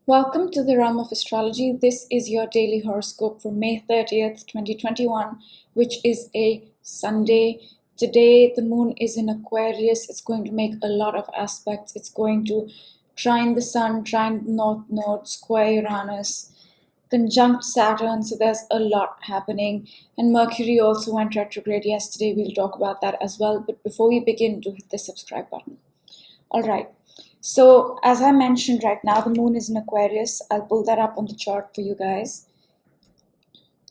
Welcome to the realm of astrology. This is your daily horoscope for May 30th, 2021, which is a Sunday. Today, the moon is in Aquarius. It's going to make a lot of aspects. It's going to trine the sun, trine the north node, square Uranus, conjunct Saturn. So there's a lot happening. And Mercury also went retrograde yesterday. We'll talk about that as well. But before we begin, do hit the subscribe button. All right. So as I mentioned, right now the moon is in Aquarius. I'll pull that up on the chart for you guys.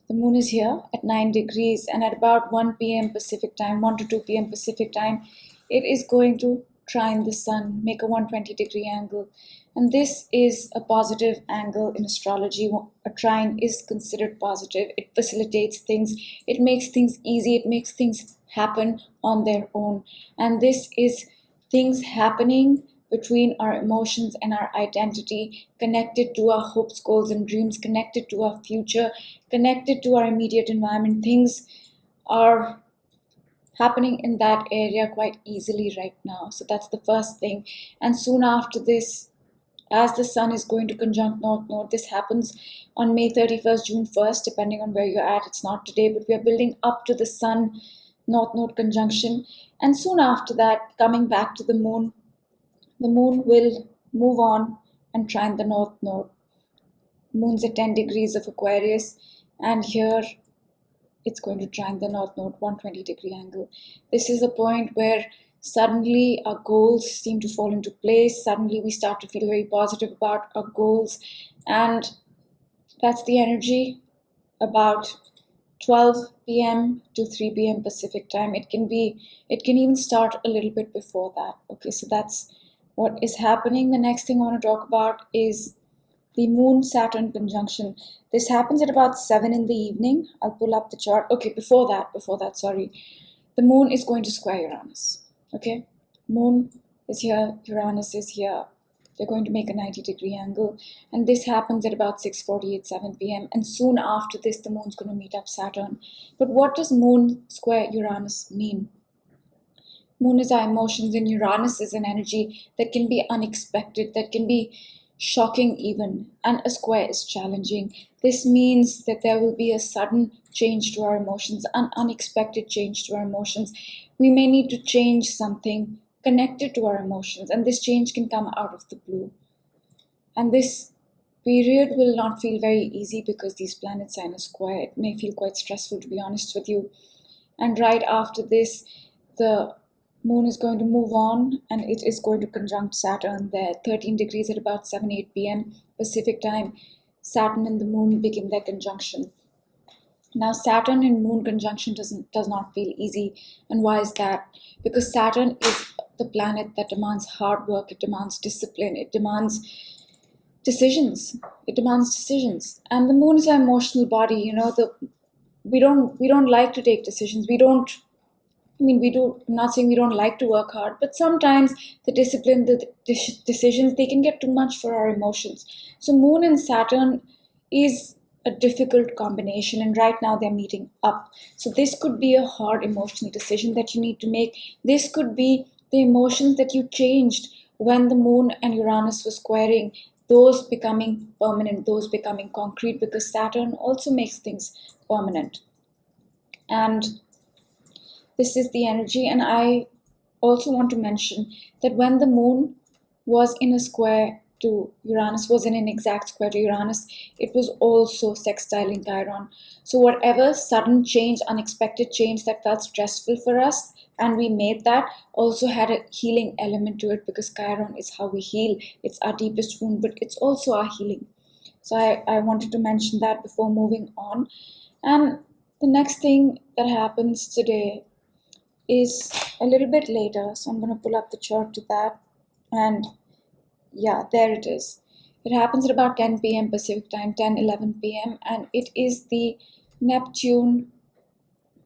The moon is here at 9 degrees, and at about 1 p.m. Pacific time, 1 to 2 p.m. Pacific time, it is going to trine the sun, make a 120-degree angle. And this is a positive angle in astrology. A trine is considered positive. It facilitates things. It makes things easy. It makes things happen on their own. And this is things happening between our emotions and our identity, connected to our hopes, goals, and dreams, connected to our future, connected to our immediate environment. Things are happening in that area quite easily right now. So that's the first thing. And soon after this, as the sun is going to conjunct north node, this happens on May 31st, June 1st, depending on where you're at. It's not today, but we are building up to the sun north node conjunction. And soon after that, coming back to the moon will move on and trine the north node. Moon's at 10 degrees of Aquarius, and here it's going to trine the north node, 120-degree angle. This is a point where suddenly our goals seem to fall into place. Suddenly we start to feel very positive about our goals, and that's the energy about 12 p.m. to 3 p.m. Pacific time. It can even start a little bit before that. Okay, so that's what is happening. The next thing I want to talk about is the Moon-Saturn conjunction. This happens at about 7 in the evening. I'll pull up the chart. Okay, before that, sorry. The Moon is going to square Uranus. Okay, Moon is here, Uranus is here. They're going to make a 90-degree angle. And this happens at about 6:48, 7 p.m. And soon after this, the Moon's going to meet up Saturn. But what does Moon square Uranus mean? Moon is our emotions, and Uranus is an energy that can be unexpected, that can be shocking even, and a square is challenging. This means that there will be a sudden change to our emotions, an unexpected change to our emotions. We may need to change something connected to our emotions, and this change can come out of the blue. And this period will not feel very easy because these planets are in a square. It may feel quite stressful, to be honest with you. And right after this, the Moon is going to move on, and it is going to conjunct Saturn there, 13 degrees at about 7, 8 p.m. Pacific time. Saturn and the Moon begin their conjunction. Now, Saturn and Moon conjunction does not feel easy. And why is that? Because Saturn is the planet that demands hard work, it demands discipline, it demands decisions. And the Moon is our emotional body. We don't like to take decisions. We do. I'm not saying we don't like to work hard, but sometimes the discipline, the decisions, they can get too much for our emotions. So Moon and Saturn is a difficult combination, and right now they're meeting up. So this could be a hard emotional decision that you need to make. This could be the emotions that you changed when the Moon and Uranus were squaring, those becoming permanent, those becoming concrete, because Saturn also makes things permanent. And this is the energy. And I also want to mention that when the Moon was in a square to Uranus, was in an exact square to Uranus, it was also sextiling Chiron. So whatever sudden change, unexpected change that felt stressful for us, and we made that, also had a healing element to it, because Chiron is how we heal. It's our deepest wound, but it's also our healing. So I wanted to mention that before moving on. And the next thing that happens today is a little bit later, so I'm going to pull up the chart to that, and yeah, there it is. It happens at about 10 p.m. Pacific time, 10, 11 p.m., and it is the Neptune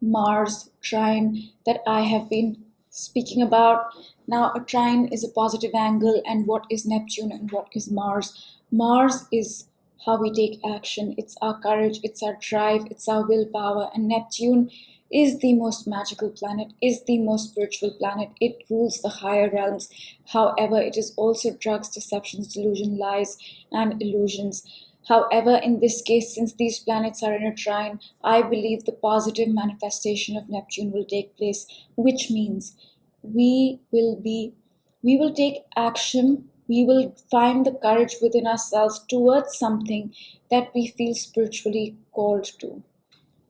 Mars trine that I have been speaking about. Now, a trine is a positive angle, and what is Neptune and what is Mars? Mars is how we take action. It's our courage, it's our drive, it's our willpower, and Neptune is the most magical planet, is the most spiritual planet. It rules the higher realms. However, it is also drugs, deceptions, delusion, lies, and illusions. However, in this case, since these planets are in a trine, I believe the positive manifestation of Neptune will take place, which means we will take action. We will find the courage within ourselves towards something that we feel spiritually called to.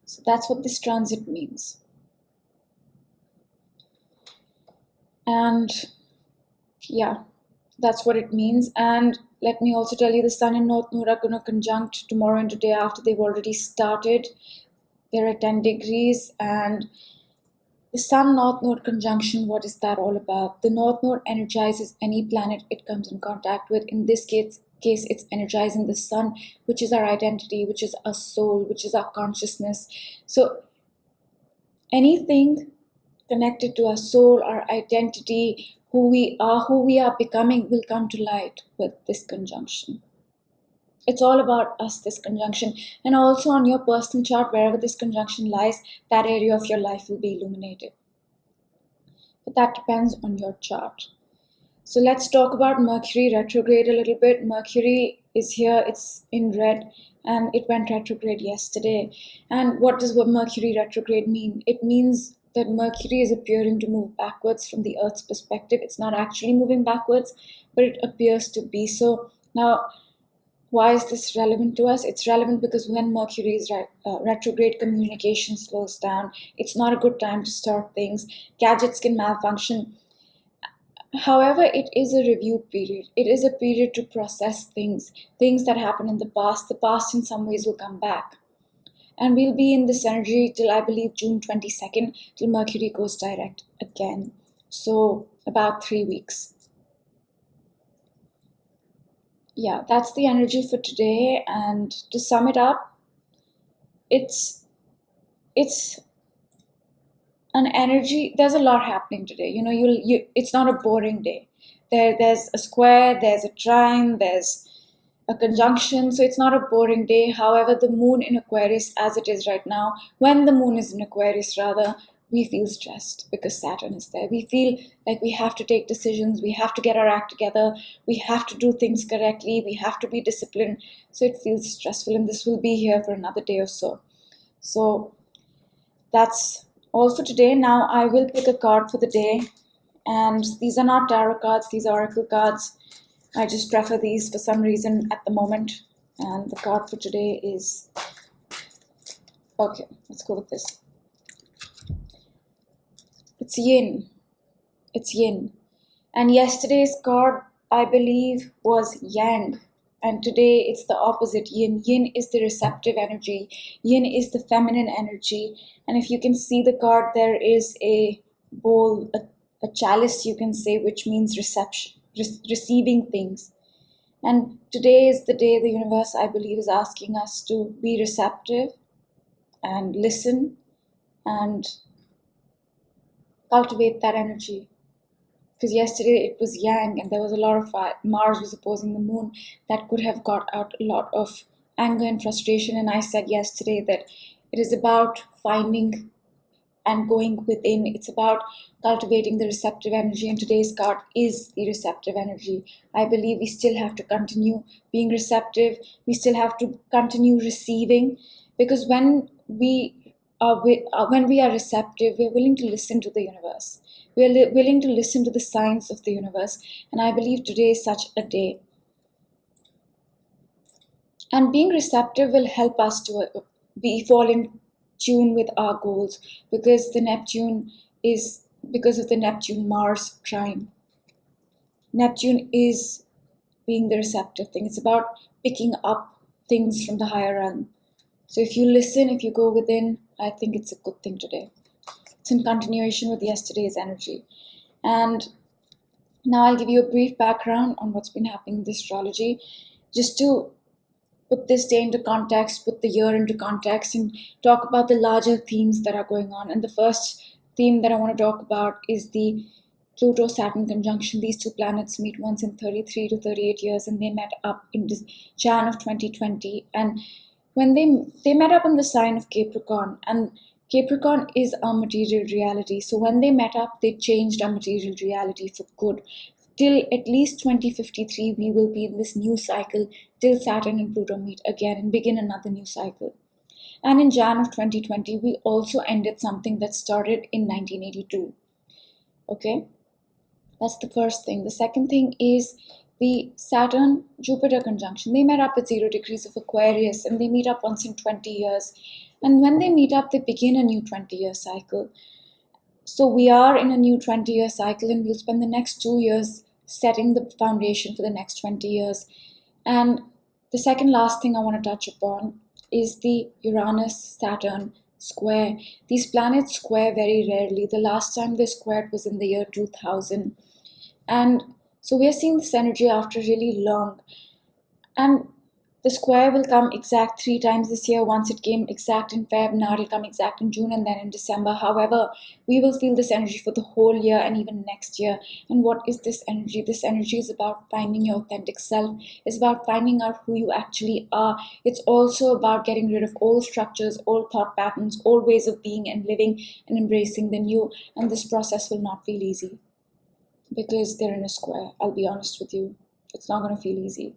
So that's what this transit means. And yeah, that's what it means. And let me also tell you, the Sun and North Node are going to conjunct tomorrow and the day after. They've already started. They're at 10 degrees. And the Sun North Node conjunction, what is that all about? The North Node energizes any planet it comes in contact with. In this case, it's energizing the Sun, which is our identity, which is our soul, which is our consciousness. So anything connected to our soul, our identity, who we are becoming, will come to light with this conjunction. It's all about us, this conjunction. And also on your personal chart, wherever this conjunction lies, that area of your life will be illuminated. But that depends on your chart. So let's talk about Mercury retrograde a little bit. Mercury is here, it's in red, and it went retrograde yesterday. And what does Mercury retrograde mean? It means that Mercury is appearing to move backwards from the Earth's perspective. It's not actually moving backwards, but it appears to be so. Now, why is this relevant to us? It's relevant because when Mercury is retrograde, communication slows down. It's not a good time to start things. Gadgets can malfunction. However, it is a review period. It is a period to process things that happened in the past. The past in some ways will come back. And we'll be in this energy till, I believe, June 22nd, till Mercury goes direct again. So about 3 weeks. Yeah, that's the energy for today. And to sum it up, it's an energy. There's a lot happening today. It's not a boring day. There's a square, there's a trine, there's a conjunction. So it's not a boring day. However, the moon in Aquarius, as it is right now, when the moon is in Aquarius, rather, we feel stressed because Saturn is there. We feel like we have to take decisions. We have to get our act together. We have to do things correctly. We have to be disciplined. So it feels stressful, and this will be here for another day or so. So that's all for today. Now I will pick a card for the day. And these are not tarot cards. These are oracle cards. I just prefer these for some reason at the moment. And the card for today is... Okay, let's go with this. It's yin. It's yin. And yesterday's card, I believe, was yang. And today it's the opposite, yin. Yin is the receptive energy. Yin is the feminine energy. And if you can see the card, there is a bowl, a chalice, you can say, which means reception, receiving things. And today is the day the universe, I believe, is asking us to be receptive and listen and cultivate that energy. Because yesterday it was yang and there was a lot of Mars was opposing the moon. That could have got out a lot of anger and frustration. And I said yesterday that it is about finding and going within. It's about cultivating the receptive energy. And today's card is the receptive energy. I believe we still have to continue being receptive. We still have to continue receiving. Because when we are receptive, we're willing to listen to the universe. We're willing to listen to the signs of the universe. And I believe today is such a day. And being receptive will help us to fall in tune with our goals, because of the Neptune Mars trine. Neptune is being the receptive thing. It's about picking up things from the higher realm. So if you listen, if you go within, I think it's a good thing today. It's in continuation with yesterday's energy. And now I'll give you a brief background on what's been happening with astrology, just to put this day into context, put the year into context, and talk about the larger themes that are going on. And the first theme that I want to talk about is the Pluto-Saturn conjunction. These two planets meet once in 33 to 38 years, and they met up in Jan of 2020. And when they met up in the sign of Capricorn, and Capricorn is our material reality. So when they met up, they changed our material reality for good. Till at least 2053, we will be in this new cycle till Saturn and Pluto meet again and begin another new cycle. And in Jan of 2020, we also ended something that started in 1982. Okay, that's the first thing. The second thing is the Saturn Jupiter conjunction. They met up at 0 degrees of Aquarius, and they meet up once in 20 years. And when they meet up, they begin a new 20-year cycle. So we are in a new 20-year cycle, and we'll spend the next 2 years setting the foundation for the next 20 years. And the second last thing I want to touch upon is the Uranus-Saturn square. These planets square very rarely. The last time they squared was in the year 2000. And so we are seeing this energy after really long. And the square will come exact 3 times this year. Once it came exact in Feb, now it'll come exact in June and then in December. However, we will feel this energy for the whole year and even next year. And what is this energy? This energy is about finding your authentic self. It's about finding out who you actually are. It's also about getting rid of old structures, old thought patterns, old ways of being and living, and embracing the new. And this process will not feel easy because they're in a square. I'll be honest with you. It's not going to feel easy.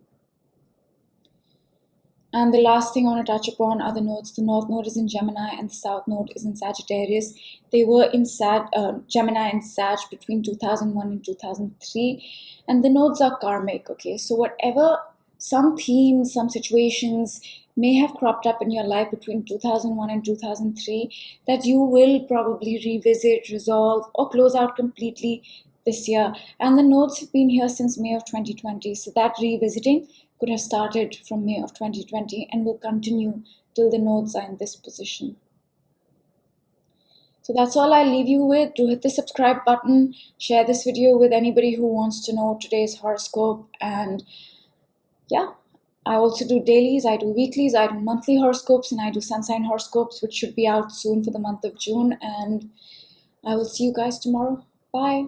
And the last thing I want to touch upon are the nodes. The North Node is in Gemini and the South Node is in Sagittarius. They were in Gemini and Sag between 2001 and 2003. And the nodes are karmic, okay? So whatever, some themes, some situations may have cropped up in your life between 2001 and 2003 that you will probably revisit, resolve, or close out completely this year. And the nodes have been here since May of 2020. So that revisiting could have started from May of 2020 and will continue till the nodes are in this position. So that's all I leave you with. Do hit the subscribe button, share this video with anybody who wants to know today's horoscope. And yeah, I also do dailies, I do weeklies, I do monthly horoscopes, and I do sun sign horoscopes, which should be out soon for the month of June. And I will see you guys tomorrow. Bye.